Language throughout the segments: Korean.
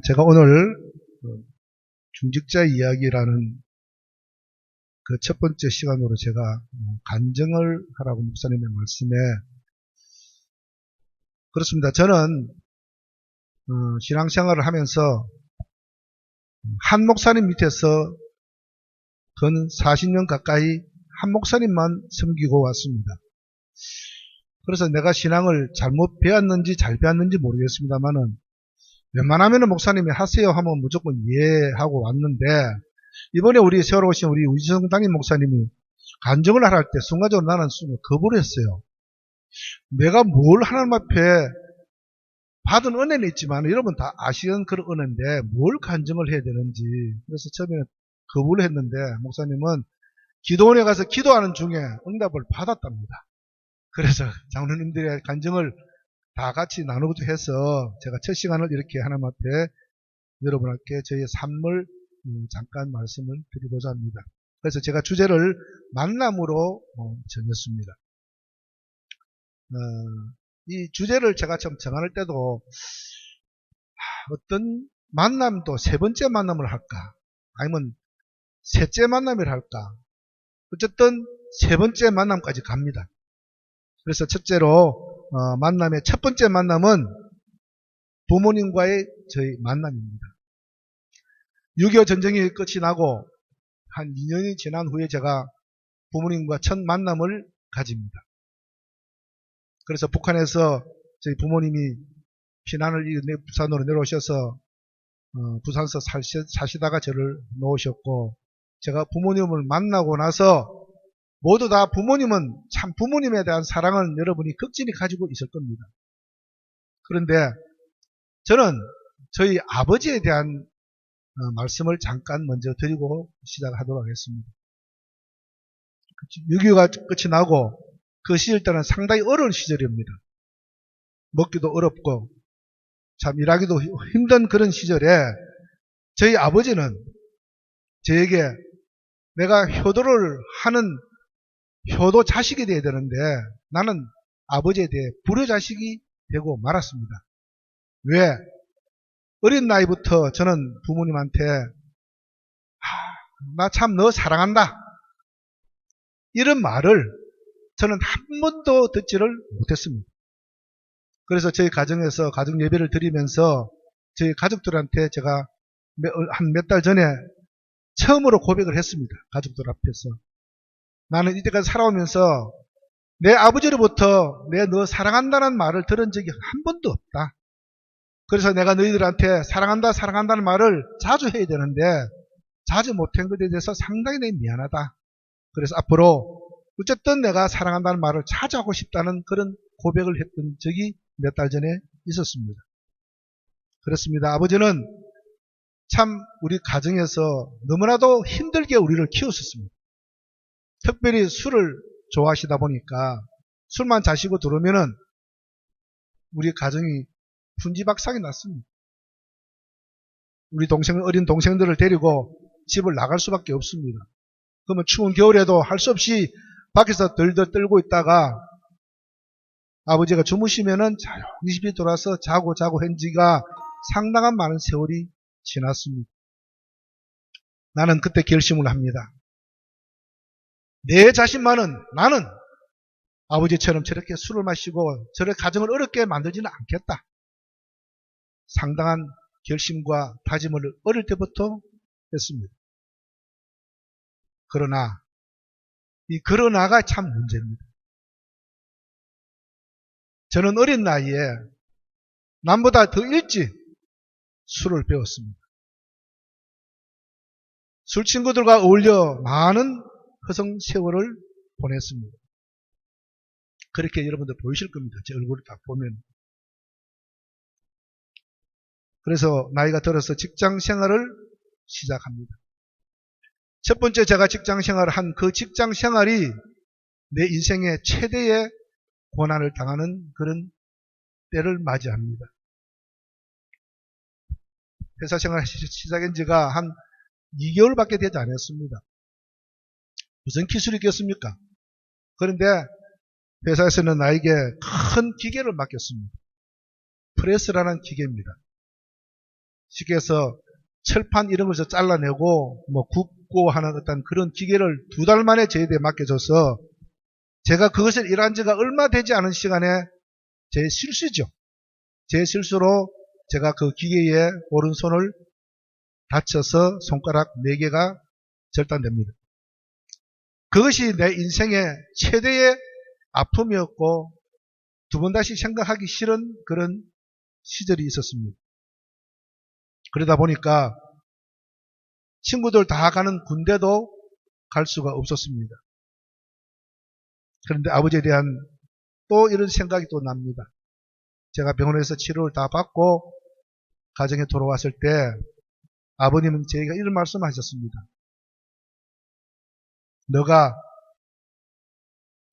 제가 오늘 중직자 이야기라는 그 첫 번째 시간으로 제가 간증을 하라고 목사님의 말씀에 그렇습니다. 저는 신앙생활을 하면서 한 목사님 밑에서 근 40년 가까이 한 목사님만 섬기고 왔습니다. 그래서 내가 신앙을 잘못 배웠는지 잘 배웠는지 모르겠습니다만은 웬만하면 목사님이 하세요 하면 무조건 이해하고 왔는데, 이번에 우리 세월호 오신 우리 우지성 담임 목사님이 간증을 하라 할 때 순간적으로 나는 거부를 했어요. 내가 뭘 하나님 앞에 받은 은혜는 있지만 여러분 다 아시는 그런 은혜인데 뭘 간증을 해야 되는지, 그래서 처음에는 거부를 했는데 목사님은 기도원에 가서 기도하는 중에 응답을 받았답니다. 그래서 장로님들의 간증을 다 같이 나누고자 해서 제가 첫 시간을 이렇게 하나님 앞에 여러분께 저희의 삶을 잠깐 말씀을 드리고자 합니다. 그래서 제가 주제를 만남으로 정했습니다. 이 주제를 제가 좀 정할 때도 어떤 만남도 세 번째 만남을 할까 아니면 셋째 만남을 할까, 어쨌든 세 번째 만남까지 갑니다. 그래서 첫째로 만남의 첫 번째 만남은 부모님과의 저희 만남입니다. 6.25 전쟁이 끝이 나고 한 2년이 지난 후에 제가 부모님과 첫 만남을 가집니다. 그래서 북한에서 저희 부모님이 피난을 부산으로 내려오셔서 부산서 사시다가 저를 놓으셨고, 제가 부모님을 만나고 나서 모두 다 부모님은 참 부모님에 대한 사랑은 여러분이 극진히 가지고 있을 겁니다. 그런데 저는 저희 아버지에 대한 말씀을 잠깐 먼저 드리고 시작하도록 하겠습니다. 6.25가 끝이 나고 그 시절 때는 상당히 어려운 시절입니다. 먹기도 어렵고 참 일하기도 힘든 그런 시절에 저희 아버지는 저에게 내가 효도를 하는 효도 자식이 되어야 되는데 나는 아버지에 대해 불효 자식이 되고 말았습니다. 왜? 어린 나이부터 저는 부모님한테 나 참 너 사랑한다 이런 말을 저는 한 번도 듣지를 못했습니다. 그래서 저희 가정에서 가정 예배를 드리면서 저희 가족들한테 제가 한 몇 달 전에 처음으로 고백을 했습니다. 가족들 앞에서. 나는 이때까지 살아오면서 내 아버지로부터 내 너 사랑한다는 말을 들은 적이 한 번도 없다. 그래서 내가 너희들한테 사랑한다 사랑한다는 말을 자주 해야 되는데 자주 못한 것에 대해서 상당히 내가 미안하다. 그래서 앞으로 어쨌든 내가 사랑한다는 말을 자주 하고 싶다는 그런 고백을 했던 적이 몇 달 전에 있었습니다. 그렇습니다. 아버지는 참 우리 가정에서 너무나도 힘들게 우리를 키웠었습니다. 특별히 술을 좋아하시다 보니까 술만 자시고 들어오면은 우리 가정이 분지박상이 났습니다. 우리 어린 동생들을 데리고 집을 나갈 수밖에 없습니다. 그러면 추운 겨울에도 할 수 없이 밖에서 덜덜 떨고 있다가 아버지가 주무시면은 조용히 집에 돌아서 자고 한 지가 상당한 많은 세월이 지났습니다. 나는 그때 결심을 합니다. 내 자신만은 나는 아버지처럼 저렇게 술을 마시고 저렇게 가정을 어렵게 만들지는 않겠다. 상당한 결심과 다짐을 어릴 때부터 했습니다. 그러나 이 그러나가 참 문제입니다. 저는 어린 나이에 남보다 더 일찍 술을 배웠습니다. 술 친구들과 어울려 많은 허송 세월을 보냈습니다. 그렇게 여러분들 보이실 겁니다. 제 얼굴을 딱 보면. 그래서 나이가 들어서 직장 생활을 시작합니다. 첫 번째 제가 직장 생활을 한 그 직장 생활이 내 인생의 최대의 고난을 당하는 그런 때를 맞이합니다. 회사 생활 시작한 지가 한 2개월밖에 되지 않았습니다. 무슨 기술이 있겠습니까? 그런데 회사에서는 나에게 큰 기계를 맡겼습니다. 프레스라는 기계입니다. 쉽게 해서 철판 이런 것을 잘라내고 뭐 굽고 하는 어떤 그런 기계를 2달 만에 저희들에 맡겨줘서 제가 그것을 일한 지가 얼마 되지 않은 시간에 제 실수죠. 제 실수로 제가 그 기계에 오른손을 다쳐서 손가락 4개가 절단됩니다. 그것이 내 인생의 최대의 아픔이었고 2번 다시 생각하기 싫은 그런 시절이 있었습니다. 그러다 보니까 친구들 다 가는 군대도 갈 수가 없었습니다. 그런데 아버지에 대한 또 이런 생각이 또 납니다. 제가 병원에서 치료를 다 받고 가정에 돌아왔을 때 아버님은 저희가 이런 말씀을 하셨습니다. 너가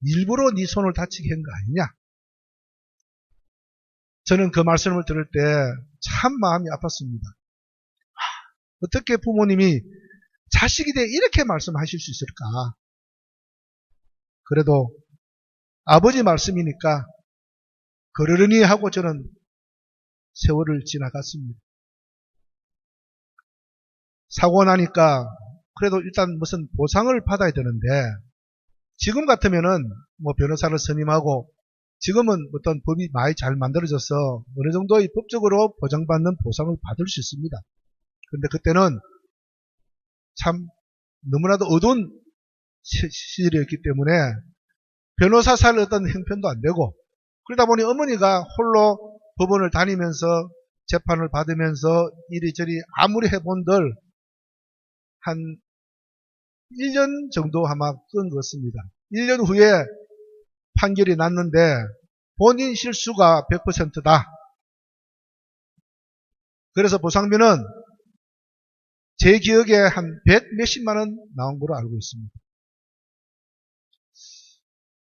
일부러 네 손을 다치게 한 거 아니냐? 저는 그 말씀을 들을 때 참 마음이 아팠습니다. 어떻게 부모님이 자식에 대해 이렇게 말씀하실 수 있을까? 그래도 아버지 말씀이니까 그러려니 하고 저는 세월을 지나갔습니다. 사고 나니까 그래도 일단 무슨 보상을 받아야 되는데 지금 같으면은 뭐 변호사를 선임하고 지금은 어떤 법이 많이 잘 만들어져서 어느 정도의 법적으로 보장받는 보상을 받을 수 있습니다. 그런데 그때는 참 너무나도 어두운 시절이었기 때문에 변호사 살 어떤 형편도 안 되고 그러다 보니 어머니가 홀로 법원을 다니면서 재판을 받으면서 이리저리 아무리 해본들 한 1년 정도 아마 끈 것 같습니다. 1년 후에 판결이 났는데 본인 실수가 100%다. 그래서 보상비는 제 기억에 한 100 몇십만 원 나온 걸로 알고 있습니다.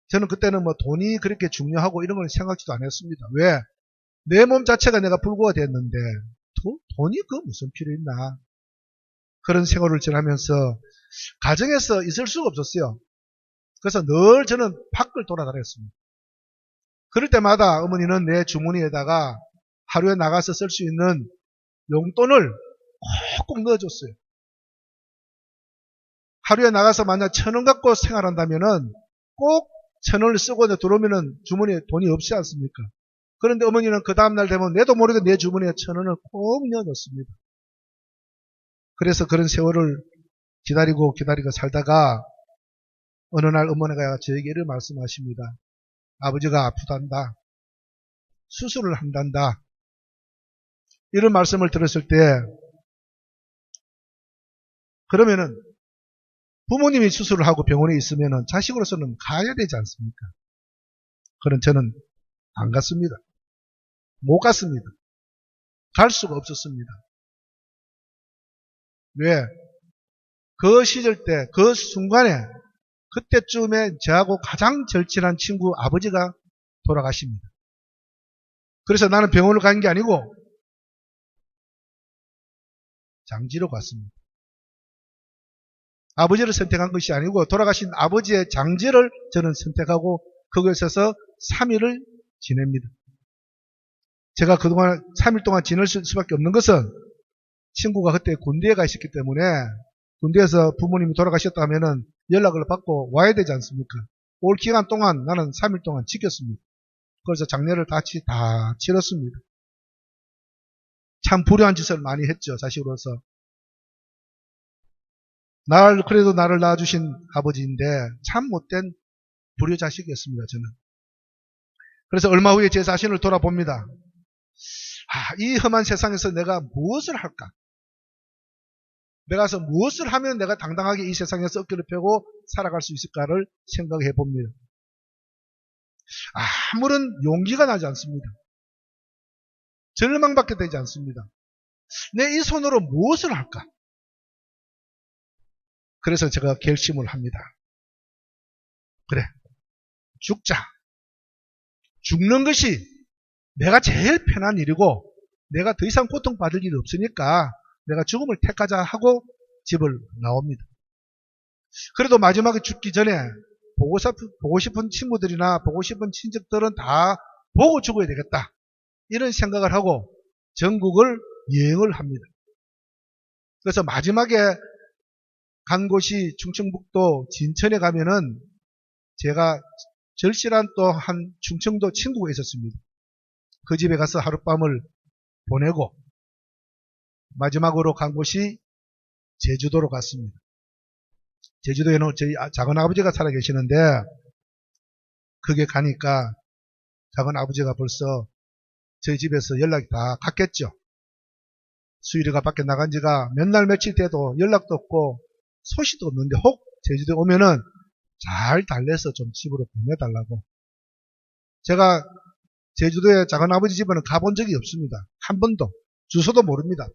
저는 그때는 뭐 돈이 그렇게 중요하고 이런 걸 생각지도 않았습니다. 왜? 내 몸 자체가 내가 불구가 됐는데 돈이 그 무슨 필요 있나. 그런 생활을 지나면서 가정에서 있을 수가 없었어요. 그래서 늘 저는 밖을 돌아다녔습니다. 그럴 때마다 어머니는 내 주머니에다가 하루에 나가서 쓸 수 있는 용돈을 꼭 넣어줬어요. 하루에 나가서 만약 1,000원 갖고 생활한다면은 꼭 1,000원을 쓰고 들어오면은 주머니에 돈이 없지 않습니까? 그런데 어머니는 그 다음날 되면 내도 모르게 내 주머니에 1,000원을 꼭 넣어줬습니다. 그래서 그런 세월을 기다리고 살다가 어느 날 어머니가 저에게 이런 말씀하십니다. 아버지가 아프단다. 수술을 한단다. 이런 말씀을 들었을 때 그러면은 부모님이 수술을 하고 병원에 있으면은 자식으로서는 가야 되지 않습니까? 그런 저는 안 갔습니다. 못 갔습니다. 갈 수가 없었습니다. 왜? 그 시절 때, 그 순간에, 그때쯤에 저하고 가장 절친한 친구 아버지가 돌아가십니다. 그래서 나는 병원을 간 게 아니고 장지로 갔습니다. 아버지를 선택한 것이 아니고 돌아가신 아버지의 장지를 저는 선택하고 그곳에서 3일을 지냅니다. 제가 그동안 3일 동안 지낼 수밖에 없는 것은 친구가 그때 군대에 가 있었기 때문에 군대에서 부모님이 돌아가셨다 하면은 연락을 받고 와야 되지 않습니까? 올 기간 동안 나는 3일 동안 지켰습니다. 그래서 장례를 같이 다 치렀습니다. 참 불효한 짓을 많이 했죠, 자식으로서. 그래도 나를 낳아주신 아버지인데 참 못된 불효 자식이었습니다, 저는. 그래서 얼마 후에 제 자신을 돌아봅니다. 이 험한 세상에서 내가 무엇을 할까? 내가서 무엇을 하면 내가 당당하게 이 세상에서 어깨를 펴고 살아갈 수 있을까를 생각해 봅니다. 아무런 용기가 나지 않습니다. 절망밖에 되지 않습니다. 내 이 손으로 무엇을 할까? 그래서 제가 결심을 합니다. 그래, 죽자. 죽는 것이 내가 제일 편한 일이고 내가 더 이상 고통받을 일이 없으니까 내가 죽음을 택하자 하고 집을 나옵니다. 그래도 마지막에 죽기 전에 보고 싶은 친구들이나 보고 싶은 친척들은 다 보고 죽어야 되겠다. 이런 생각을 하고 전국을 여행을 합니다. 그래서 마지막에 간 곳이 충청북도 진천에 가면은 제가 절실한 또 한 충청도 친구가 있었습니다. 그 집에 가서 하룻밤을 보내고 마지막으로 간 곳이 제주도로 갔습니다. 제주도에는 저희 작은아버지가 살아 계시는데 그게 가니까 작은아버지가 벌써 저희 집에서 연락이 다 갔겠죠. 수일이가 밖에 나간 지가 몇 날 며칠 돼도 연락도 없고 소식도 없는데 혹 제주도에 오면은 잘 달래서 좀 집으로 보내달라고. 제가 제주도에 작은아버지 집에는 가본 적이 없습니다. 한 번도. 주소도 모릅니다.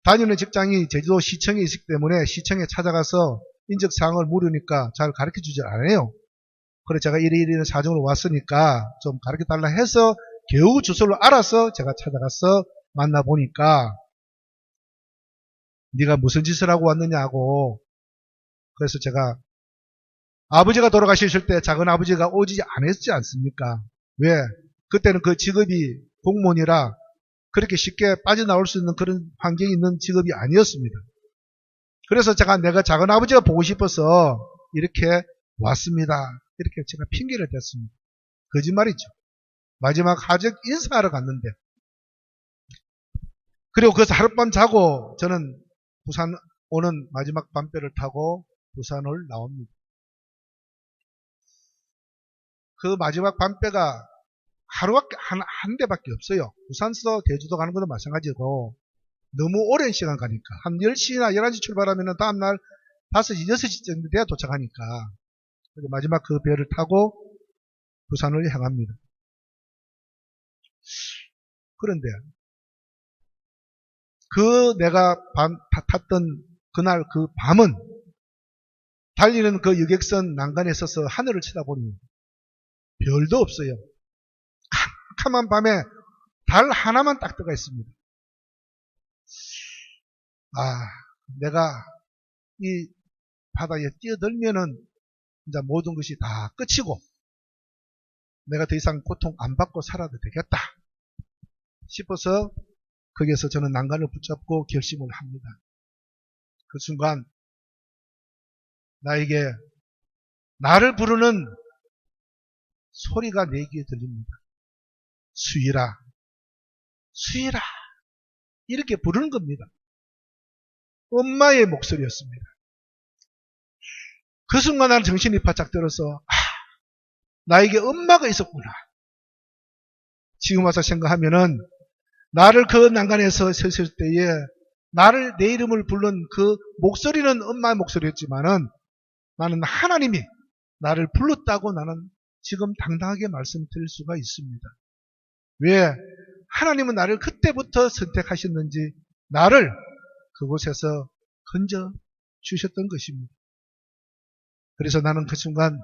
다니는 직장이 제주도 시청에 있기 때문에 시청에 찾아가서 인적사항을 물으니까 잘 가르쳐주지 않아요. 그래서 제가 이리이리 사정으로 왔으니까 좀 가르쳐달라 해서 겨우 주소를 알아서 제가 찾아가서 만나보니까 네가 무슨 짓을 하고 왔느냐고. 그래서 제가 아버지가 돌아가셨을 때 작은아버지가 오지 않았지 않습니까? 왜? 그때는 그 직업이 공무원이라 그렇게 쉽게 빠져나올 수 있는 그런 환경이 있는 직업이 아니었습니다. 그래서 내가 작은아버지가 보고 싶어서 이렇게 왔습니다. 이렇게 제가 핑계를 댔습니다. 거짓말이죠. 마지막 하적 인사하러 갔는데. 그리고 거기서 하룻밤 자고 저는 부산 오는 마지막 밤배를 타고 부산을 나옵니다. 그 마지막 밤배가 하루밖에 한 대밖에 없어요. 부산서 대주도 가는 것도 마찬가지고 너무 오랜 시간 가니까 한 10시나 11시 출발하면 다음날 5시, 6시 정도 돼야 도착하니까 마지막 그 배를 타고 부산을 향합니다. 그런데 그 내가 탔던 그날 그 밤은 달리는 그 여객선 난간에 서서 하늘을 쳐다보니 별도 없어요. 캄캄한 밤에 달 하나만 딱 떠가 있습니다. 내가 이 바다에 뛰어들면은 이제 모든 것이 다 끝이고 내가 더 이상 고통 안 받고 살아도 되겠다 싶어서 거기에서 저는 난간을 붙잡고 결심을 합니다. 그 순간 나에게 나를 부르는 소리가 내 귀에 들립니다. 수일아, 수일아 이렇게 부르는 겁니다. 엄마의 목소리였습니다. 그 순간 나는 정신이 바짝 들어서 나에게 엄마가 있었구나. 지금 와서 생각하면은 나를 그 난간에서 섰을 때에 나를 내 이름을 부른 그 목소리는 엄마의 목소리였지만은 나는 하나님이 나를 불렀다고 나는 지금 당당하게 말씀드릴 수가 있습니다. 왜? 하나님은 나를 그때부터 선택하셨는지 나를 그곳에서 건져 주셨던 것입니다. 그래서 나는 그 순간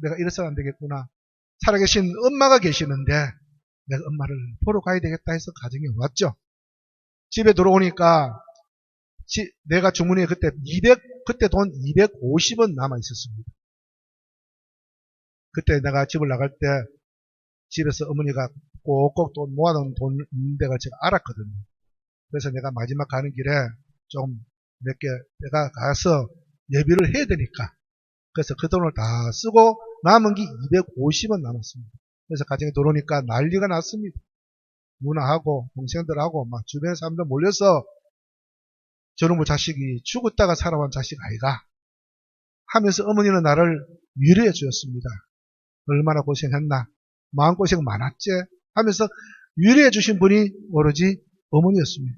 내가 이래서는 안 되겠구나. 살아계신 엄마가 계시는데 내가 엄마를 보러 가야 되겠다 해서 가정에 왔죠. 집에 들어오니까 내가 주머니에 그때 돈 250원 남아 있었습니다. 그때 내가 집을 나갈 때 집에서 어머니가 꼭꼭 돈 모아놓은 돈 있는 데가 제가 알았거든요. 그래서 내가 마지막 가는 길에 좀 몇 개 내가 가서 예비를 해야 되니까 그래서 그 돈을 다 쓰고 남은 게 250원 남았습니다. 그래서 가정에 들어오니까 난리가 났습니다. 누나하고 동생들하고 막 주변 사람들 몰려서 저놈의 자식이 죽었다가 살아온 자식 아이가 하면서 어머니는 나를 위로해 주었습니다. 얼마나 고생했나 마음고생 많았지 하면서 위로해 주신 분이 오로지 어머니였습니다.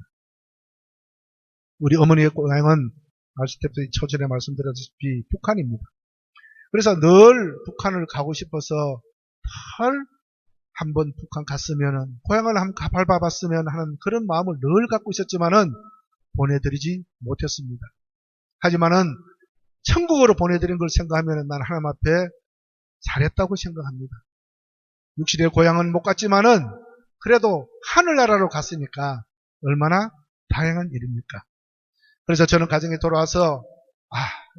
우리 어머니의 고향은 아시다시피 초전에 말씀드렸다시피 북한입니다. 그래서 늘 북한을 가고 싶어서 늘 한번 북한 갔으면은 고향을 한번 가밟아봤으면 하는 그런 마음을 늘 갖고 있었지만은 보내드리지 못했습니다. 하지만은 천국으로 보내드린 걸 생각하면 난 하나님 앞에 잘했다고 생각합니다. 육신의 고향은 못 갔지만은 그래도 하늘나라로 갔으니까 얼마나 다양한 일입니까? 그래서 저는 가정에 돌아와서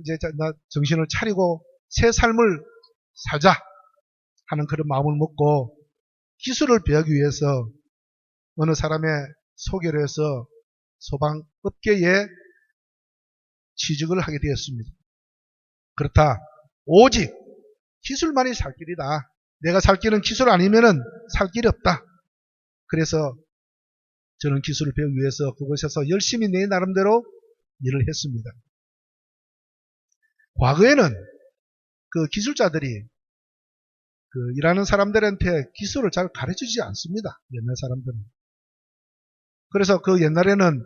이제 나 정신을 차리고 새 삶을 살자 하는 그런 마음을 먹고 기술을 배우기 위해서 어느 사람의 소개로 해서 소방업계에 취직을 하게 되었습니다. 그렇다. 오직 기술만이 살 길이다. 내가 살 길은 기술 아니면은 살 길이 없다. 그래서 저는 기술을 배우기 위해서 그곳에서 열심히 내 나름대로 일을 했습니다. 과거에는 그 기술자들이 그 일하는 사람들한테 기술을 잘 가르치지 않습니다. 옛날 사람들은. 그래서 그 옛날에는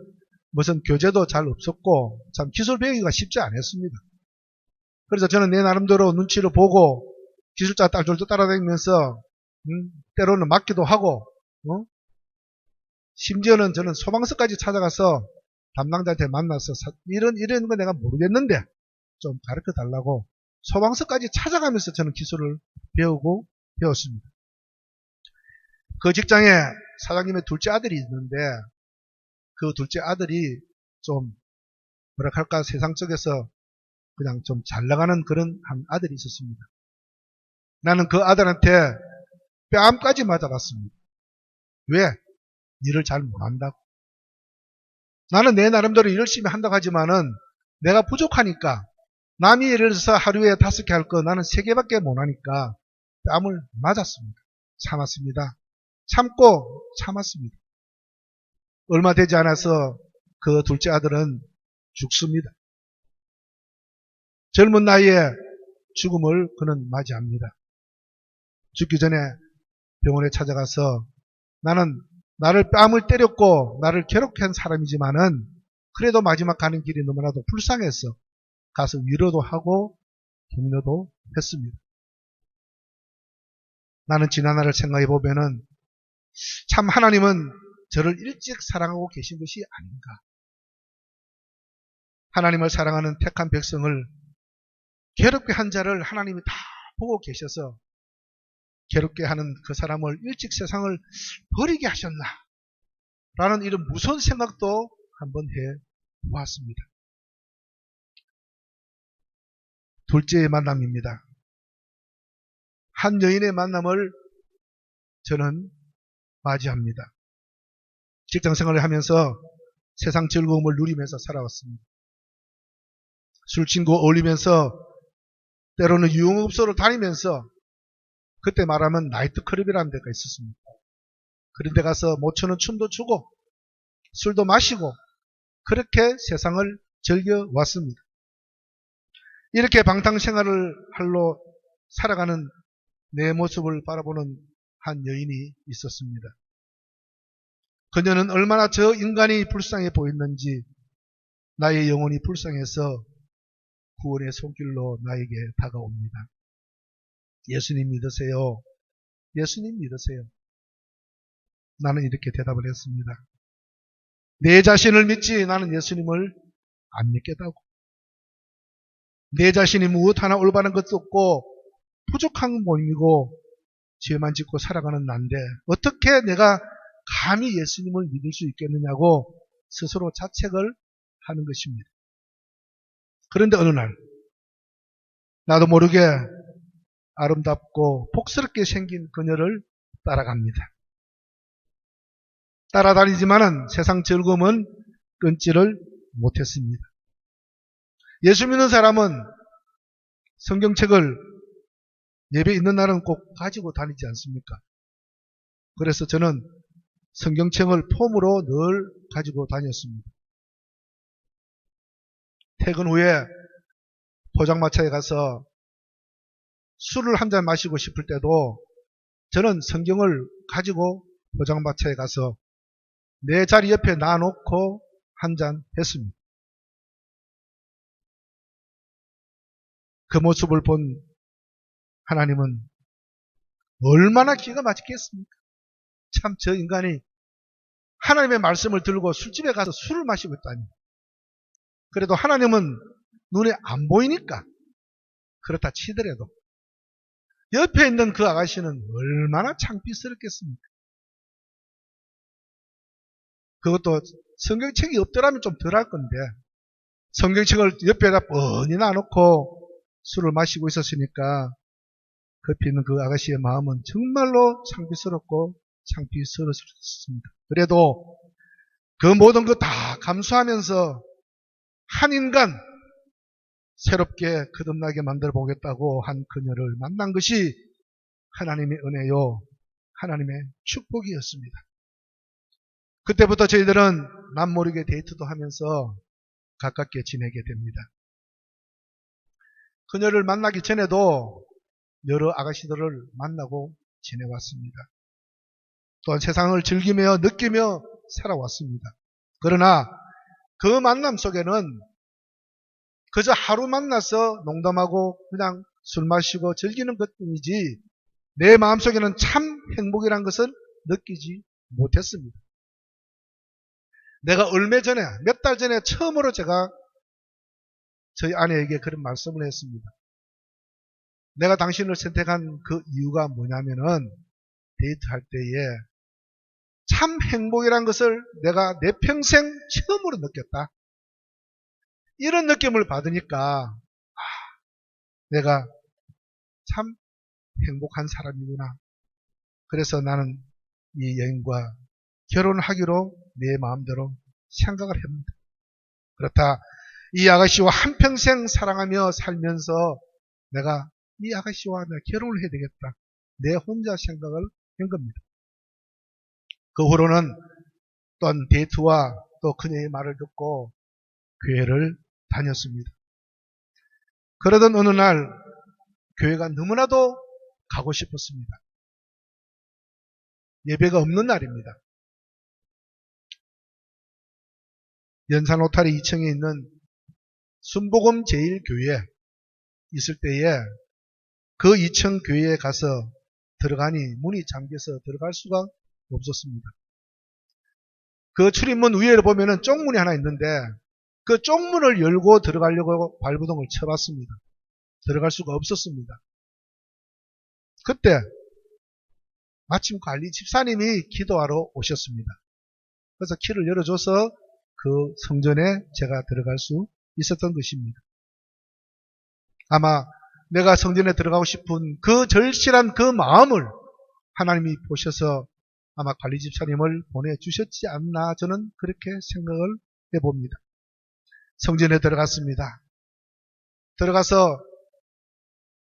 무슨 교재도 잘 없었고 참 기술 배우기가 쉽지 않았습니다. 그래서 저는 내 나름대로 눈치를 보고 기술자 딸들도 따라다니면서 때로는 맞기도 하고 심지어는 저는 소방서까지 찾아가서 담당자한테 만나서 이런 거 내가 모르겠는데 좀 가르쳐 달라고 소방서까지 찾아가면서 저는 기술을 배웠습니다. 그 직장에 사장님의 둘째 아들이 있는데 그 둘째 아들이 좀 뭐랄까 세상 속에서 그냥 좀 잘 나가는 그런 한 아들이 있었습니다. 나는 그 아들한테 뺨까지 맞아봤습니다. 왜? 일을 잘 못한다고. 나는 내 나름대로 열심히 한다고 하지만은 내가 부족하니까 남이 예를 들어서 하루에 5개 할 거 나는 3개밖에 못하니까 뺨을 맞았습니다. 참았습니다. 참고 참았습니다. 얼마 되지 않아서 그 둘째 아들은 죽습니다. 젊은 나이에 죽음을 그는 맞이합니다. 죽기 전에 병원에 찾아가서 나는 나를 뺨을 때렸고 나를 괴롭게 한 사람이지만은 그래도 마지막 가는 길이 너무나도 불쌍해서 가서 위로도 하고 격려도 했습니다. 나는 지난 날을 생각해 보면은 참 하나님은 저를 일찍 사랑하고 계신 것이 아닌가. 하나님을 사랑하는 택한 백성을 괴롭게 한 자를 하나님이 다 보고 계셔서 괴롭게 하는 그 사람을 일찍 세상을 버리게 하셨나 라는 이런 무서운 생각도 한번 해 보았습니다. 둘째의 만남입니다. 한 여인의 만남을 저는 맞이합니다. 직장생활을 하면서 세상 즐거움을 누리면서 살아왔습니다. 술친구 어울리면서 때로는 유흥업소를 다니면서 그때 말하면 나이트클럽이라는 데가 있었습니다. 그런 데 가서 못 추는 춤도 추고 술도 마시고 그렇게 세상을 즐겨왔습니다. 이렇게 방탕생활을 할로 살아가는 내 모습을 바라보는 한 여인이 있었습니다. 그녀는 얼마나 저 인간이 불쌍해 보였는지 나의 영혼이 불쌍해서 구원의 손길로 나에게 다가옵니다. 예수님 믿으세요. 예수님 믿으세요. 나는 이렇게 대답을 했습니다. 내 자신을 믿지 나는 예수님을 안 믿겠다고. 내 자신이 무엇 하나 올바른 것도 없고 부족한 몸이고 죄만 짓고 살아가는 난데 어떻게 내가 감히 예수님을 믿을 수 있겠느냐고 스스로 자책을 하는 것입니다. 그런데 어느 날 나도 모르게 아름답고 복스럽게 생긴 그녀를 따라갑니다. 따라다니지만은 세상 즐거움은 끊지를 못했습니다. 예수 믿는 사람은 성경책을 예배 있는 날은 꼭 가지고 다니지 않습니까? 그래서 저는 성경책을 폼으로 늘 가지고 다녔습니다. 퇴근 후에 포장마차에 가서 술을 한 잔 마시고 싶을 때도 저는 성경을 가지고 포장마차에 가서 내 자리 옆에 놔놓고 한 잔 했습니다. 그 모습을 본 하나님은 얼마나 기가 막히겠습니까? 참 저 인간이 하나님의 말씀을 들고 술집에 가서 술을 마시고 있다니. 그래도 하나님은 눈에 안 보이니까 그렇다 치더라도 옆에 있는 그 아가씨는 얼마나 창피스럽겠습니까? 그것도 성경책이 없더라면 좀 덜할 건데 성경책을 옆에다 뻔히 놔놓고 술을 마시고 있었으니까 옆에 있는 그 아가씨의 마음은 정말로 창피스럽고 창피스러웠습니다. 그래도 그 모든 것 다 감수하면서 한 인간 새롭게 거듭나게 만들어 보겠다고 한 그녀를 만난 것이 하나님의 은혜요, 하나님의 축복이었습니다. 그때부터 저희들은 남모르게 데이트도 하면서 가깝게 지내게 됩니다. 그녀를 만나기 전에도 여러 아가씨들을 만나고 지내왔습니다. 또한 세상을 즐기며 느끼며 살아왔습니다. 그러나 그 만남 속에는 그저 하루 만나서 농담하고 그냥 술 마시고 즐기는 것뿐이지 내 마음속에는 참 행복이란 것을 느끼지 못했습니다. 내가 얼마 전에, 몇 달 전에 처음으로 제가 저희 아내에게 그런 말씀을 했습니다. 내가 당신을 선택한 그 이유가 뭐냐면은 데이트할 때에 참 행복이란 것을 내가 내 평생 처음으로 느꼈다. 이런 느낌을 받으니까 내가 참 행복한 사람이구나. 그래서 나는 이 여인과 결혼하기로 내 마음대로 생각을 합니다. 그렇다. 이 아가씨와 한평생 사랑하며 살면서 내가 이 아가씨와 내가 결혼을 해야 되겠다. 내 혼자 생각을 한 겁니다. 그 후로는 또한 데이트와 또 그녀의 말을 듣고 교회를 다녔습니다. 그러던 어느 날 교회가 너무나도 가고 싶었습니다. 예배가 없는 날입니다. 연산 오타리 2층에 있는 순복음 제1교회에 있을 때에 그 2층 교회에 가서 들어가니 문이 잠겨서 들어갈 수가 없었습니다. 그 출입문 위에 보면은 쪽문이 하나 있는데 그 쪽문을 열고 들어가려고 발부동을 쳐봤습니다. 들어갈 수가 없었습니다. 그때 마침 관리 집사님이 기도하러 오셨습니다. 그래서 키를 열어줘서 그 성전에 제가 들어갈 수 있었던 것입니다. 아마 내가 성전에 들어가고 싶은 그 절실한 그 마음을 하나님이 보셔서 아마 관리 집사님을 보내주셨지 않나 저는 그렇게 생각을 해봅니다. 성전에 들어갔습니다. 들어가서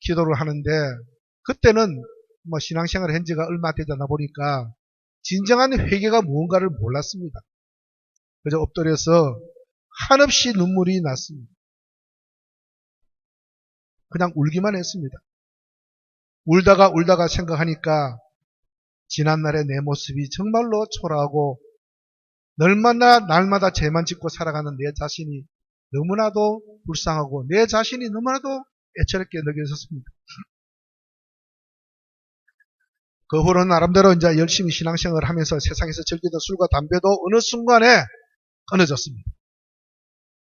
기도를 하는데 그때는 뭐 신앙생활을 한 지가 얼마 되지 않아 보니까 진정한 회개가 무언가를 몰랐습니다. 그래서 엎드려서 한없이 눈물이 났습니다. 그냥 울기만 했습니다. 울다가 생각하니까 지난날의 내 모습이 정말로 초라하고 날마다 죄만 짓고 살아가는 내 자신이 너무나도 불쌍하고 내 자신이 너무나도 애처롭게 느껴졌습니다. 그 후로는 나름대로 이제 열심히 신앙생활을 하면서 세상에서 즐기던 술과 담배도 어느 순간에 끊어졌습니다.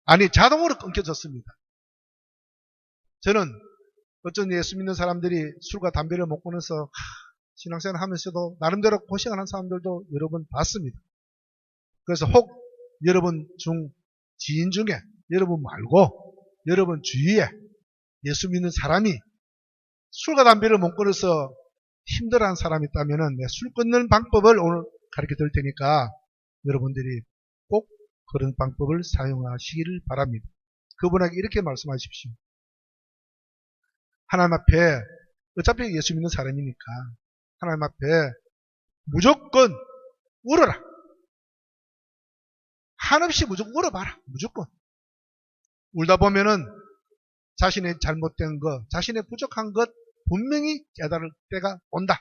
아니 자동으로 끊겨졌습니다. 저는 어쩐 예수 믿는 사람들이 술과 담배를 못 끊어서 신앙생활을 하면서도 나름대로 고생하는 사람들도 여러 번 봤습니다. 그래서 혹 여러분 중 지인 중에 여러분 말고 여러분 주위에 예수 믿는 사람이 술과 담배를 못 끊어서 힘들어하는 사람이 있다면 술 끊는 방법을 오늘 가르쳐 드릴 테니까 여러분들이 꼭 그런 방법을 사용하시기를 바랍니다. 그분에게 이렇게 말씀하십시오. 하나님 앞에 어차피 예수 믿는 사람이니까 하나님 앞에 무조건 울어라. 한없이 무조건 울어봐라. 무조건. 울다 보면은 자신의 잘못된 것, 자신의 부족한 것 분명히 깨달을 때가 온다.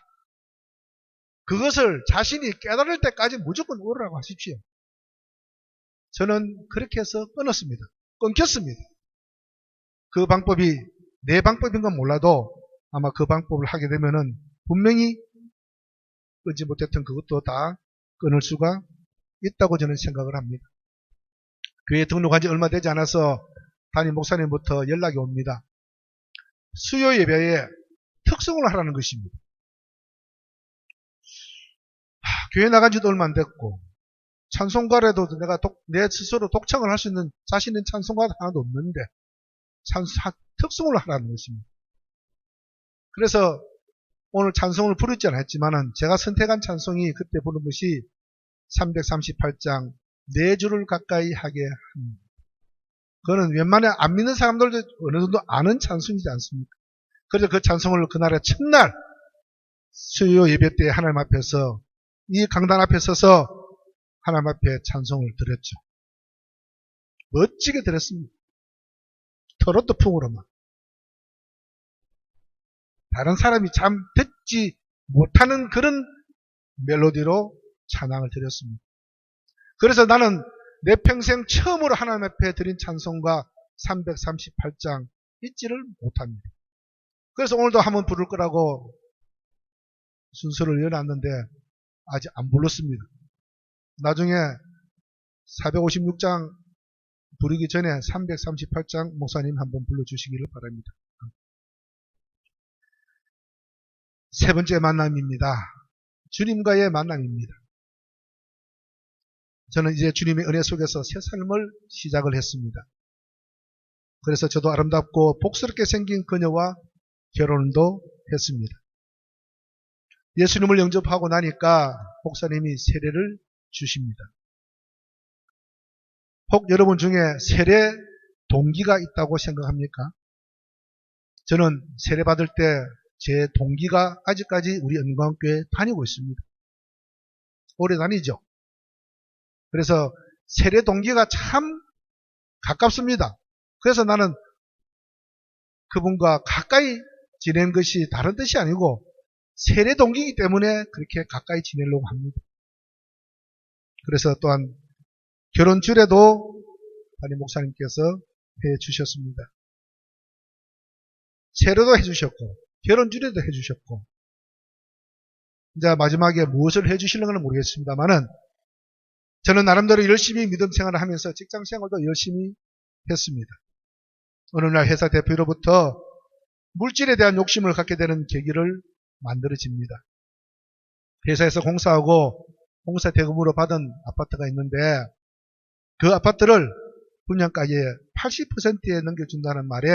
그것을 자신이 깨달을 때까지 무조건 울으라고 하십시오. 저는 그렇게 해서 끊었습니다. 끊겼습니다. 그 방법이 내 방법인 건 몰라도 아마 그 방법을 하게 되면은 분명히 끊지 못했던 그것도 다 끊을 수가 있다고 저는 생각을 합니다. 교회에 등록한 지 얼마 되지 않아서 담임 목사님부터 연락이 옵니다. 수요 예배에 특성을 하라는 것입니다. 교회 나간 지도 얼마 안 됐고 찬송가라도 내가 내 스스로 독창을 할 수 있는 자신 있는 찬송가도 하나도 없는데 특성을 하라는 것입니다. 그래서 오늘 찬송을 부르지는 않았지만은 제가 선택한 찬송이 그때 부른 것이 338장 네 주를 가까이 하게 합니다. 그거는 웬만해 안 믿는 사람들도 어느 정도 아는 찬송이지 않습니까? 그래서 그 찬송을 그날의 첫날 수요 예배 때 하나님 앞에서 이 강단 앞에 서서 하나님 앞에 찬송을 드렸죠. 멋지게 드렸습니다. 트로트 풍으로만. 다른 사람이 참 듣지 못하는 그런 멜로디로 찬양을 드렸습니다. 그래서 나는 내 평생 처음으로 하나님 앞에 드린 찬송가 338장 잊지를 못합니다. 그래서 오늘도 한번 부를 거라고 순서를 이어놨는데 아직 안 불렀습니다. 나중에 456장 부르기 전에 338장 목사님 한번 불러주시기를 바랍니다. 세 번째 만남입니다. 주님과의 만남입니다. 저는 이제 주님의 은혜 속에서 새 삶을 시작을 했습니다. 그래서 저도 아름답고 복스럽게 생긴 그녀와 결혼도 했습니다. 예수님을 영접하고 나니까 목사님이 세례를 주십니다. 혹 여러분 중에 세례 동기가 있다고 생각합니까? 저는 세례 받을 때 제 동기가 아직까지 우리 영광교회에 다니고 있습니다. 오래 다니죠. 그래서 세례 동기가 참 가깝습니다. 그래서 나는 그분과 가까이 지내는 것이 다른 뜻이 아니고 세례 동기이기 때문에 그렇게 가까이 지내려고 합니다. 그래서 또한 결혼 주례도 담임 목사님께서 해 주셨습니다. 세례도 해 주셨고 결혼 주례도 해 주셨고 이제 마지막에 무엇을 해 주시려는 모르겠습니다만은 저는 나름대로 열심히 믿음 생활을 하면서 직장 생활도 열심히 했습니다. 어느 날 회사 대표로부터 물질에 대한 욕심을 갖게 되는 계기를 만들어집니다. 회사에서 공사하고 공사 대금으로 받은 아파트가 있는데 그 아파트를 분양가의 80%에 넘겨준다는 말에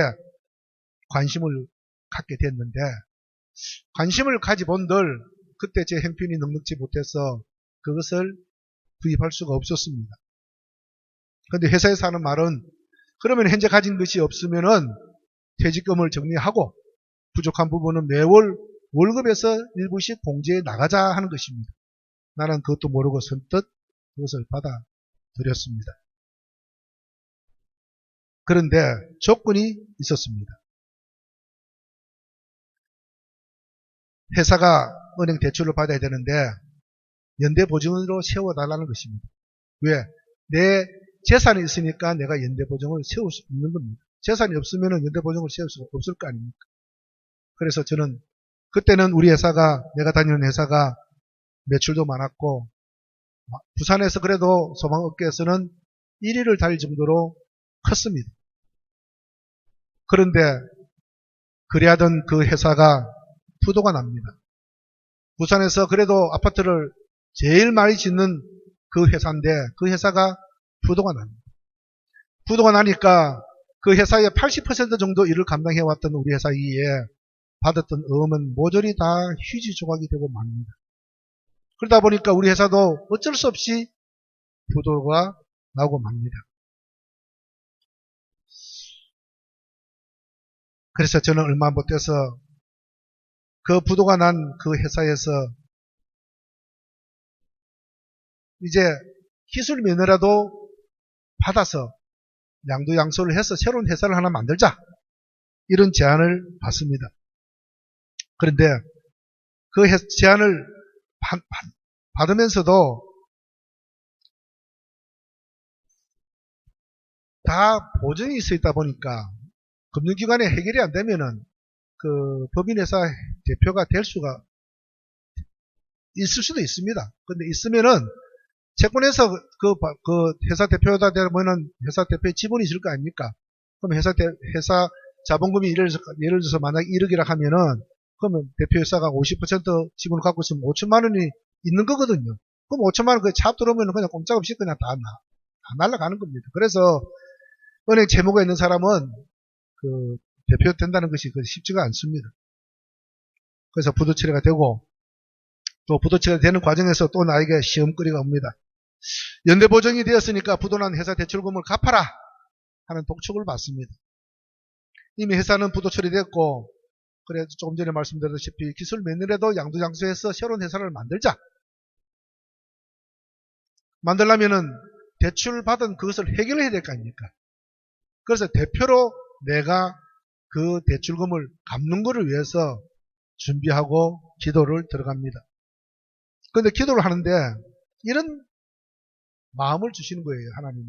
관심을 갖게 됐는데 관심을 가지본들 그때 제 형편이 넉넉지 못해서 그것을 구입할 수가 없었습니다. 그런데 회사에서 하는 말은 그러면 현재 가진 것이 없으면은 퇴직금을 정리하고 부족한 부분은 매월 월급에서 일부씩 공제해 나가자 하는 것입니다. 나는 그것도 모르고 선뜻 그것을 받아들였습니다. 그런데 조건이 있었습니다. 회사가 은행 대출을 받아야 되는데 연대보증으로 세워달라는 것입니다. 왜? 내 재산이 있으니까 내가 연대보증을 세울 수 있는 겁니다. 재산이 없으면 연대보증을 세울 수가 없을 거 아닙니까? 그래서 저는 그때는 우리 회사가 내가 다니는 회사가 매출도 많았고 부산에서 그래도 소방업계에서는 1위를 달릴 정도로 컸습니다. 그런데 그래하던 그 회사가 부도가 납니다. 부산에서 그래도 아파트를 제일 많이 짓는 그 회사인데 그 회사가 부도가 납니다. 부도가 나니까 그 회사의 80% 정도 일을 감당해왔던 우리 회사에 받았던 어음은 모조리 다 휴지 조각이 되고 맙니다. 그러다 보니까 우리 회사도 어쩔 수 없이 부도가 나고 맙니다. 그래서 저는 얼마 못해서 그 부도가 난 그 회사에서 이제 기술 면허라도 받아서 양도양소를 해서 새로운 회사를 하나 만들자 이런 제안을 받습니다. 그런데 그 제안을 받으면서도 다 보증이 있어 있다 보니까 금융기관에 해결이 안 되면은 그 법인회사 대표가 될 수가 있을 수도 있습니다. 근데 있으면은 채권에서 그 회사 대표가 되면은 회사 대표의 지분이 있을 거 아닙니까? 그럼 회사 자본금이 예를 들어서 만약 1억이라 하면은 그러면 대표회사가 50% 지분을 갖고 있으면 5천만 원이 있는 거거든요. 그럼 5천만 원 그 차압 들어오면 그냥 꼼짝없이 그냥 다 날아가는 겁니다. 그래서 은행 재무가 있는 사람은 그 대표 된다는 것이 쉽지가 않습니다. 그래서 부도 처리가 되고, 또 부도 처리가 되는 과정에서 또 나에게 시험거리가 옵니다. 연대보증이 되었으니까 부도난 회사 대출금을 갚아라 하는 독촉을 받습니다. 이미 회사는 부도 처리됐고, 그래 조금 전에 말씀드렸다시피 기술 몇 년에도 양두장수해서 새로운 회사를 만들자. 만들려면은 대출 받은 그것을 해결해야 될 거 아닙니까? 그래서 대표로 내가 그 대출금을 갚는 것을 위해서 준비하고 기도를 들어갑니다. 그런데 기도를 하는데 이런 마음을 주시는 거예요, 하나님이.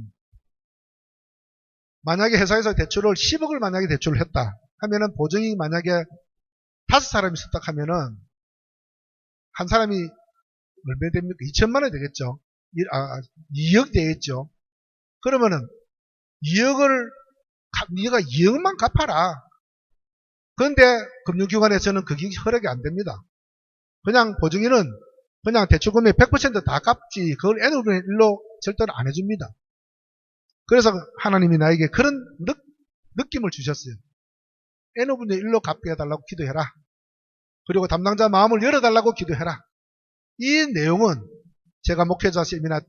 만약에 회사에서 대출을 10억을 만약에 대출을 했다 하면은 보증이 만약에 5사람이 있었다 하면은 한 사람이 얼마 됩니까? 2천만 원이 되겠죠. 2억 되겠죠. 그러면은 2억을 네가 2억만 갚아라. 그런데 금융기관에서는 그게 허락이 안 됩니다. 그냥 보증인은 그냥 대출금의 100% 다 갚지 그걸 N분의 1로 절대로 안 해줍니다. 그래서 하나님이 나에게 그런 느낌을 주셨어요. N분의 1로 갚게 해달라고 기도해라. 그리고 담당자 마음을 열어달라고 기도해라. 이 내용은 제가 목회자 세미나 때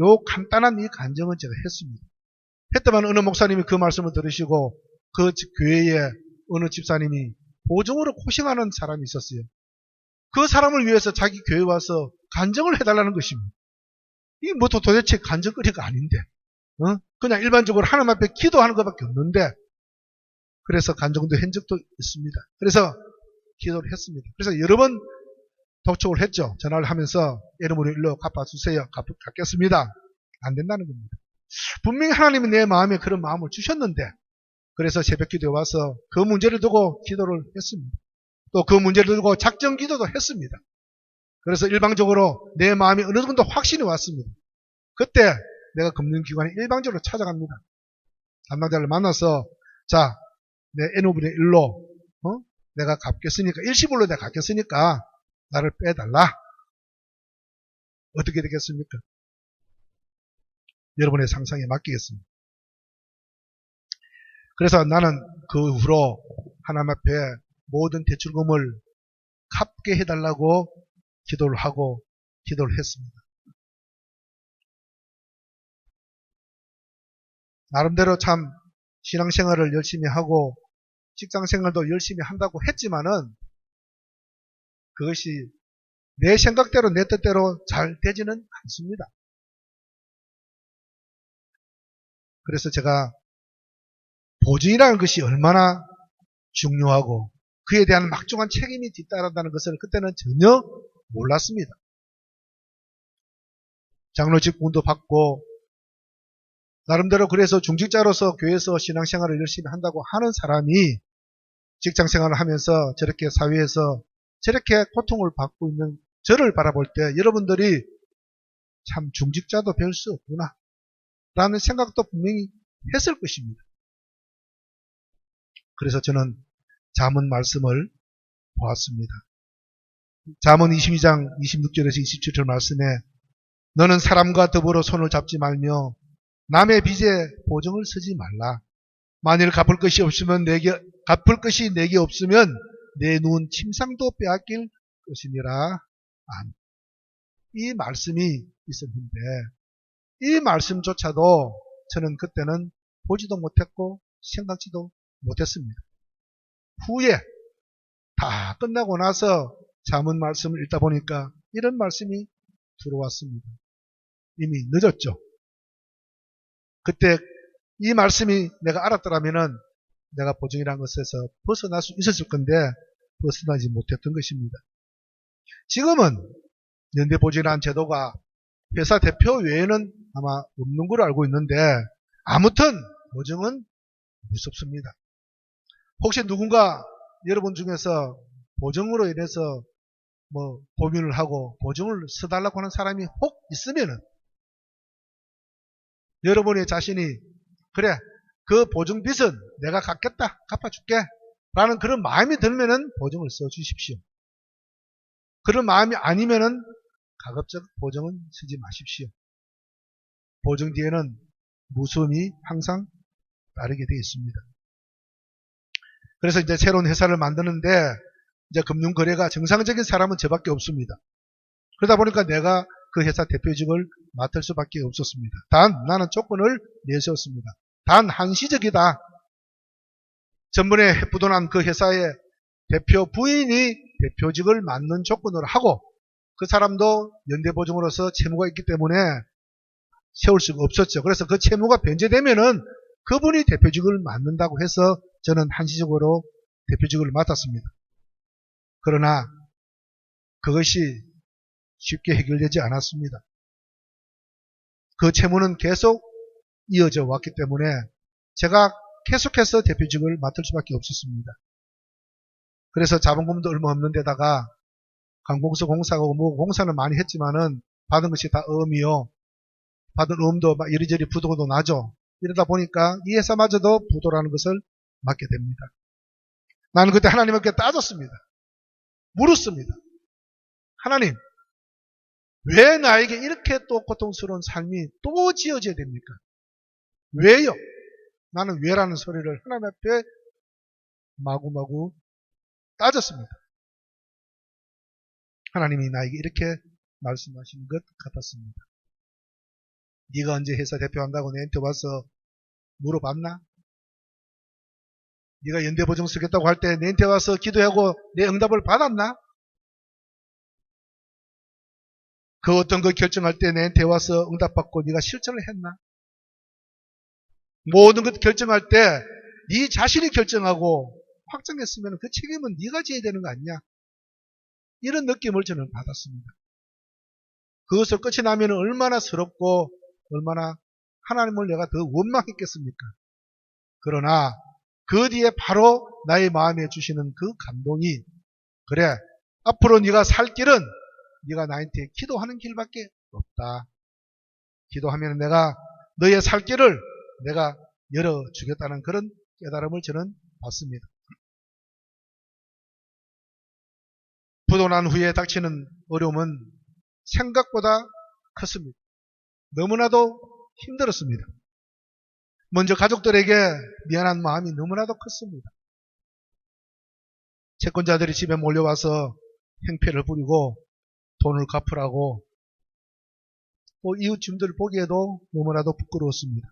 요 간단한 이 간증은 제가 했습니다. 했더만 어느 목사님이 그 말씀을 들으시고 그 교회에 어느 집사님이 보증으로 고생하는 사람이 있었어요. 그 사람을 위해서 자기 교회에 와서 간증을 해달라는 것입니다. 이게 뭐 도대체 간증거리가 아닌데 그냥 일반적으로 하나님 앞에 기도하는 것밖에 없는데 그래서 간증도 한 적도 있습니다. 그래서 기도를 했습니다. 그래서 여러 번 독촉을 했죠. 전화를 하면서 N분의 1로 갚아주세요. 갚겠습니다. 안 된다는 겁니다. 분명히 하나님이 내 마음에 그런 마음을 주셨는데 그래서 새벽 기도에 와서 그 문제를 두고 기도를 했습니다. 또 그 문제를 두고 작정 기도도 했습니다. 그래서 일방적으로 내 마음이 어느 정도 확신이 왔습니다. 그때 내가 금융기관에 일방적으로 찾아갑니다. 담당자를 만나서 자, 내 N분의 1로 내가 갚겠으니까 일시불로 내가 갚겠으니까 나를 빼달라. 어떻게 되겠습니까? 여러분의 상상에 맡기겠습니다. 그래서 나는 그 후로 하나님 앞에 모든 대출금을 갚게 해달라고 기도를 하고 기도를 했습니다. 나름대로 참 신앙생활을 열심히 하고 직장생활도 열심히 한다고 했지만은 그것이 내 생각대로 내 뜻대로 잘 되지는 않습니다. 그래서 제가 보증이라는 것이 얼마나 중요하고 그에 대한 막중한 책임이 뒤따른다는 것을 그때는 전혀 몰랐습니다. 장로 직분도 받고 나름대로 그래서 중직자로서 교회에서 신앙생활을 열심히 한다고 하는 사람이 직장생활을 하면서 저렇게 사회에서 저렇게 고통을 받고 있는 저를 바라볼 때 여러분들이 참 중직자도 별 수 없구나 라는 생각도 분명히 했을 것입니다. 그래서 저는 잠언 말씀을 보았습니다. 잠언 22장 26절에서 27절 말씀에 너는 사람과 더불어 손을 잡지 말며 남의 빚에 보증을 서지 말라. 만일 갚을 것이 내게 없으면 내 눈 침상도 빼앗길 것이니라. 이 말씀이 있었는데 이 말씀조차도 저는 그때는 보지도 못했고 생각지도 못했습니다. 후에 다 끝나고 나서 잠언 말씀을 읽다 보니까 이런 말씀이 들어왔습니다. 이미 늦었죠. 그때 이 말씀이 내가 알았더라면은 내가 보증이라는 것에서 벗어날 수 있었을 건데 벗어나지 못했던 것입니다. 지금은 연대보증이라는 제도가 회사 대표 외에는 아마 없는 걸로 알고 있는데 아무튼 보증은 무섭습니다. 혹시 누군가 여러분 중에서 보증으로 인해서 고민을 하고 보증을 써달라고 하는 사람이 혹 있으면은 여러분의 자신이 그래 그 보증빚은 내가 갚겠다 갚아줄게 라는 그런 마음이 들면은 보증을 써주십시오. 그런 마음이 아니면은 가급적 보증은 쓰지 마십시오. 보증 뒤에는 무서움이 항상 따르게 되어 있습니다. 그래서 이제 새로운 회사를 만드는데 이제 금융거래가 정상적인 사람은 저밖에 없습니다. 그러다 보니까 내가 그 회사 대표직을 맡을 수밖에 없었습니다. 단 나는 조건을 내세웠습니다. 단 한시적이다. 전번에 부도난 그 회사의 대표 부인이 대표직을 맡는 조건으로 하고 그 사람도 연대보증으로서 채무가 있기 때문에 세울 수가 없었죠. 그래서 그 채무가 변제되면은 그분이 대표직을 맡는다고 해서 저는 한시적으로 대표직을 맡았습니다. 그러나 그것이 쉽게 해결되지 않았습니다. 그 채무는 계속 이어져 왔기 때문에 제가 계속해서 대표직을 맡을 수밖에 없었습니다. 그래서 자본금도 얼마 없는 데다가 관공서 공사하고 뭐 공사는 많이 했지만은 받은 것이 다 어음이요. 받은 어음도 막 이리저리 부도도 나죠. 이러다 보니까 이 회사마저도 부도라는 것을 맡게 됩니다. 나는 그때 하나님께 따졌습니다. 물었습니다. 하나님, 왜 나에게 이렇게 또 고통스러운 삶이 또 지어져야 됩니까? 왜요? 나는 왜라는 소리를 하나님 앞에 마구마구 따졌습니다. 하나님이 나에게 이렇게 말씀하시는 것 같았습니다. 네가 언제 회사 대표한다고 내한테 와서 물어봤나? 네가 연대보증 쓰겠다고 할 때 내한테 와서 기도하고 내 응답을 받았나? 그 어떤 거 결정할 때 내한테 와서 응답받고 네가 실천을 했나? 모든 것 결정할 때 네 자신이 결정하고 확정했으면 그 책임은 네가 져야 되는 거 아니냐? 이런 느낌을 저는 받았습니다. 그것을 끝이 나면 얼마나 서럽고 얼마나 하나님을 내가 더 원망했겠습니까? 그러나 그 뒤에 바로 나의 마음에 주시는 그 감동이 그래 앞으로 네가 살 길은 네가 나한테 기도하는 길밖에 없다. 기도하면 내가 너의 살 길을 내가 열어주겠다는 그런 깨달음을 저는 받습니다. 부도난 후에 닥치는 어려움은 생각보다 컸습니다. 너무나도 힘들었습니다. 먼저 가족들에게 미안한 마음이 너무나도 컸습니다. 채권자들이 집에 몰려와서 행패를 부리고 돈을 갚으라고 또 이웃집들 보기에도 너무나도 부끄러웠습니다.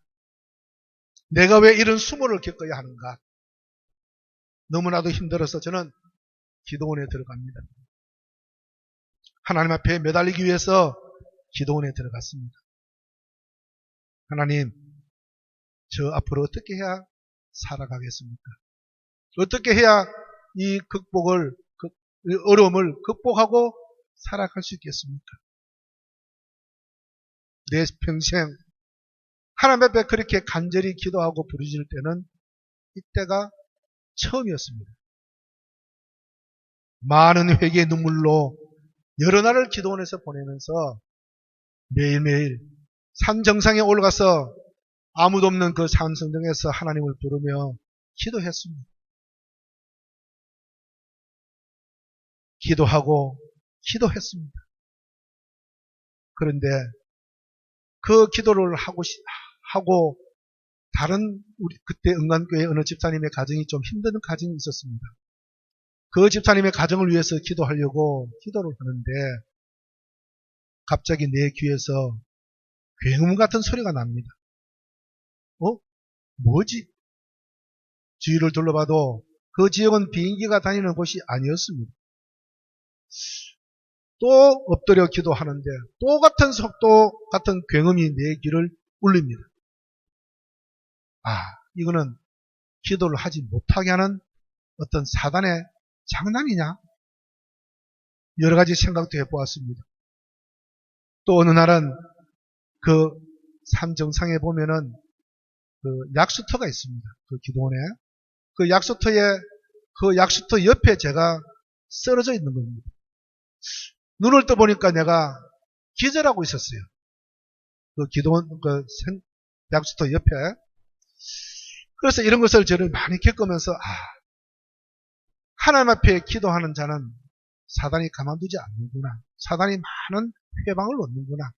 내가 왜 이런 수모를 겪어야 하는가? 너무나도 힘들어서 저는 기도원에 들어갑니다. 하나님 앞에 매달리기 위해서 기도원에 들어갔습니다. 하나님, 저 앞으로 어떻게 해야 살아가겠습니까? 어떻게 해야 이 어려움을 극복하고 살아갈 수 있겠습니까? 내 평생 하나님 앞에 그렇게 간절히 기도하고 부르짖을 때는 이때가 처음이었습니다. 많은 회개의 눈물로 여러 날을 기도원에서 보내면서 매일매일 산 정상에 올라가서 아무도 없는 그 산성정에서 하나님을 부르며 기도했습니다. 기도하고 기도했습니다. 그런데 그 기도를 하고 다른 우리 그때 응안교회 어느 집사님의 가정이 좀 힘든 가정이 있었습니다. 그 집사님의 가정을 위해서 기도하려고 기도를 하는데 갑자기 내 귀에서 굉음 같은 소리가 납니다. 뭐지? 주위를 둘러봐도 그 지역은 비행기가 다니는 곳이 아니었습니다. 또 엎드려 기도하는데 또 같은 속도 같은 굉음이 내 귀를 울립니다. 이거는 기도를 하지 못하게 하는 어떤 사단의 장난이냐? 여러 가지 생각도 해보았습니다. 또 어느 날은 그 산 정상에 보면은 그 약수터가 있습니다. 그 기도원에. 그 약수터 옆에 제가 쓰러져 있는 겁니다. 눈을 떠보니까 내가 기절하고 있었어요. 그 기도원, 약수터 옆에. 그래서 이런 것을 저는 많이 겪으면서, 하나님 앞에 기도하는 자는 사단이 가만두지 않는구나. 사단이 많은 회방을 놓는구나.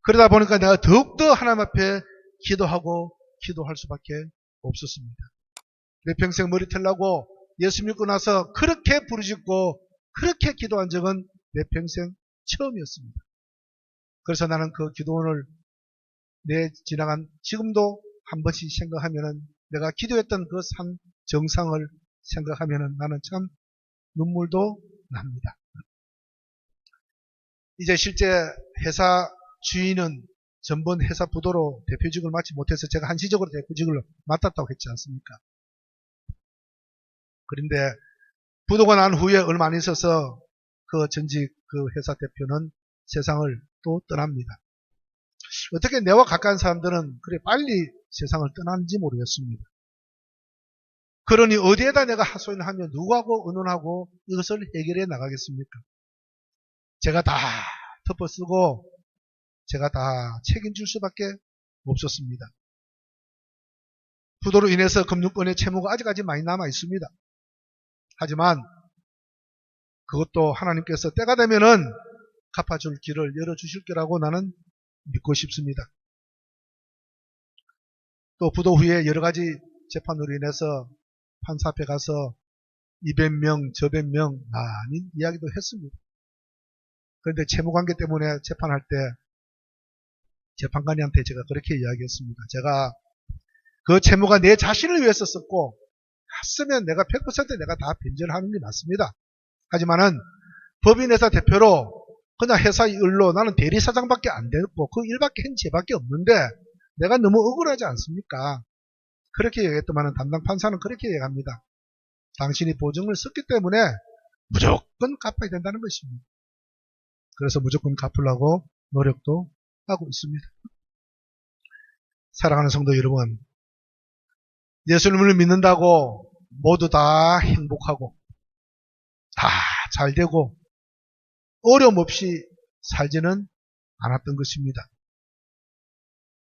그러다 보니까 내가 더욱더 하나님 앞에 기도하고 기도할 수밖에 없었습니다. 내 평생 머리 털라고 예수 믿고 나서 그렇게 부르짖고 그렇게 기도한 적은 내 평생 처음이었습니다. 그래서 나는 그 기도원을 내 지나간 지금도 한 번씩 생각하면은 내가 기도했던 그 산 정상을 생각하면은 나는 참 눈물도 납니다. 이제 실제 회사 주인은 전번 회사 부도로 대표직을 맡지 못해서 제가 한시적으로 대표직을 맡았다고 했지 않습니까? 그런데 부도가 난 후에 얼마 안 있어서 그 전직 그 회사 대표는 세상을 또 떠납니다. 어떻게 내와 가까운 사람들은 그래 빨리 세상을 떠나는지 모르겠습니다. 그러니 어디에다 내가 하소연을 하며 누구하고 의논하고 이것을 해결해 나가겠습니까? 제가 다 덮어쓰고 제가 다 책임질 수밖에 없었습니다. 부도로 인해서 금융권의 채무가 아직까지 많이 남아 있습니다. 하지만 그것도 하나님께서 때가 되면은 갚아줄 길을 열어주실 거라고 나는 믿고 싶습니다. 또 부도 후에 여러 가지 재판으로 인해서 판사 앞에 가서 200명, 저백 명 많이 이야기도 했습니다. 그런데 채무관계 때문에 재판할 때 재판관님한테 제가 그렇게 이야기했습니다. 제가 그 채무가 내 자신을 위해서 썼고 했으면 내가 100% 내가 다 변절하는 게 맞습니다. 하지만은 법인회사 대표로 그냥 회사 일로 나는 대리사장밖에 안 됐고 그 일밖에 한 죄밖에 없는데 내가 너무 억울하지 않습니까? 그렇게 얘기했더만은 담당 판사는 그렇게 얘기합니다. 당신이 보증을 썼기 때문에 무조건 갚아야 된다는 것입니다. 그래서 무조건 갚으려고 노력도 하고 있습니다. 사랑하는 성도 여러분, 예수님을 믿는다고 모두 다 행복하고 다 잘되고 어려움 없이 살지는 않았던 것입니다.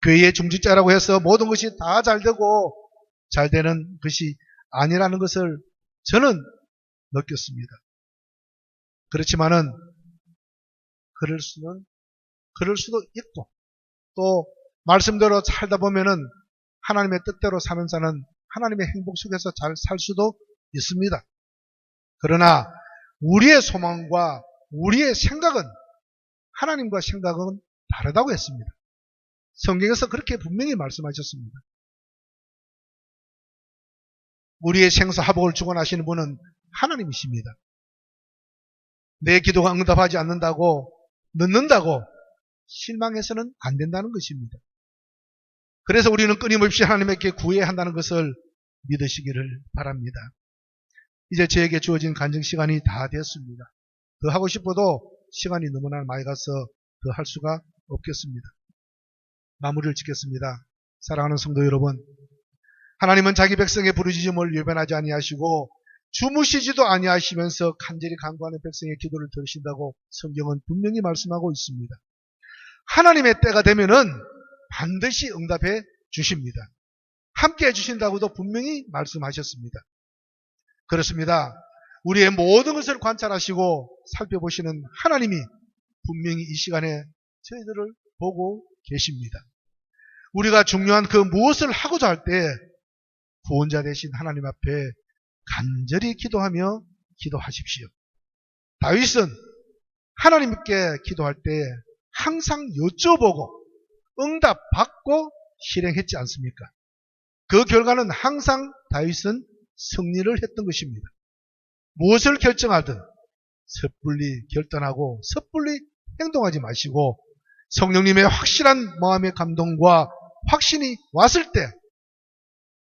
교회의 중직자라고 해서 모든 것이 다 잘되고 잘되는 것이 아니라는 것을 저는 느꼈습니다. 그렇지만은 그럴 수도 있고 또 말씀대로 살다 보면은 하나님의 뜻대로 사는 자는 하나님의 행복 속에서 잘 살 수도 있습니다. 그러나 우리의 소망과 우리의 생각은 하나님과 생각은 다르다고 했습니다. 성경에서 그렇게 분명히 말씀하셨습니다. 우리의 생사화복을 주관하시는 분은 하나님이십니다. 내 기도가 응답하지 않는다고 늦는다고 실망해서는 안 된다는 것입니다. 그래서 우리는 끊임없이 하나님께 구해야 한다는 것을 믿으시기를 바랍니다. 이제 저에게 주어진 간증 시간이 다 됐습니다. 더 하고 싶어도 시간이 너무나 많이 가서 더 할 수가 없겠습니다. 마무리를 짓겠습니다. 사랑하는 성도 여러분, 하나님은 자기 백성의 부르짖음을 외면하지 아니하시고 주무시지도 아니하시면서 간절히 간구하는 백성의 기도를 들으신다고 성경은 분명히 말씀하고 있습니다. 하나님의 때가 되면은 반드시 응답해 주십니다. 함께 해주신다고도 분명히 말씀하셨습니다. 그렇습니다. 우리의 모든 것을 관찰하시고 살펴보시는 하나님이 분명히 이 시간에 저희들을 보고 계십니다. 우리가 중요한 그 무엇을 하고자 할 때 구원자 되신 하나님 앞에 간절히 기도하며 기도하십시오. 다윗은 하나님께 기도할 때 항상 여쭤보고 응답받고 실행했지 않습니까? 그 결과는 항상 다윗은 승리를 했던 것입니다. 무엇을 결정하든 섣불리 결단하고 섣불리 행동하지 마시고 성령님의 확실한 마음의 감동과 확신이 왔을 때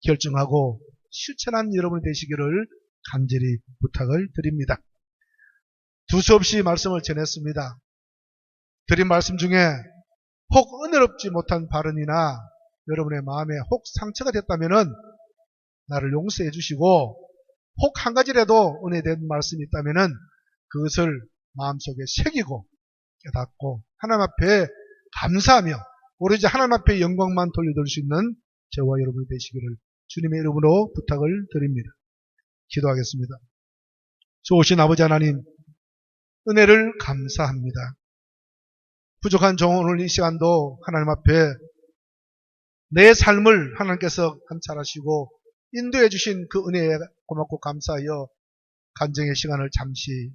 결정하고 실천한 여러분이 되시기를 간절히 부탁을 드립니다. 두서없이 말씀을 전했습니다. 드린 말씀 중에 혹 은혜롭지 못한 발언이나 여러분의 마음에 혹 상처가 됐다면은 나를 용서해 주시고 혹 한 가지라도 은혜된 말씀이 있다면은 그것을 마음속에 새기고 깨닫고 하나님 앞에 감사하며 오로지 하나님 앞에 영광만 돌려드릴 수 있는 저와 여러분이 되시기를 주님의 이름으로 부탁을 드립니다. 기도하겠습니다. 좋으신 아버지 하나님, 은혜를 감사합니다. 부족한 종 오늘 이 시간도 하나님 앞에 내 삶을 하나님께서 관찰하시고 인도해 주신 그 은혜에 고맙고 감사하여 간증의 시간을 잠시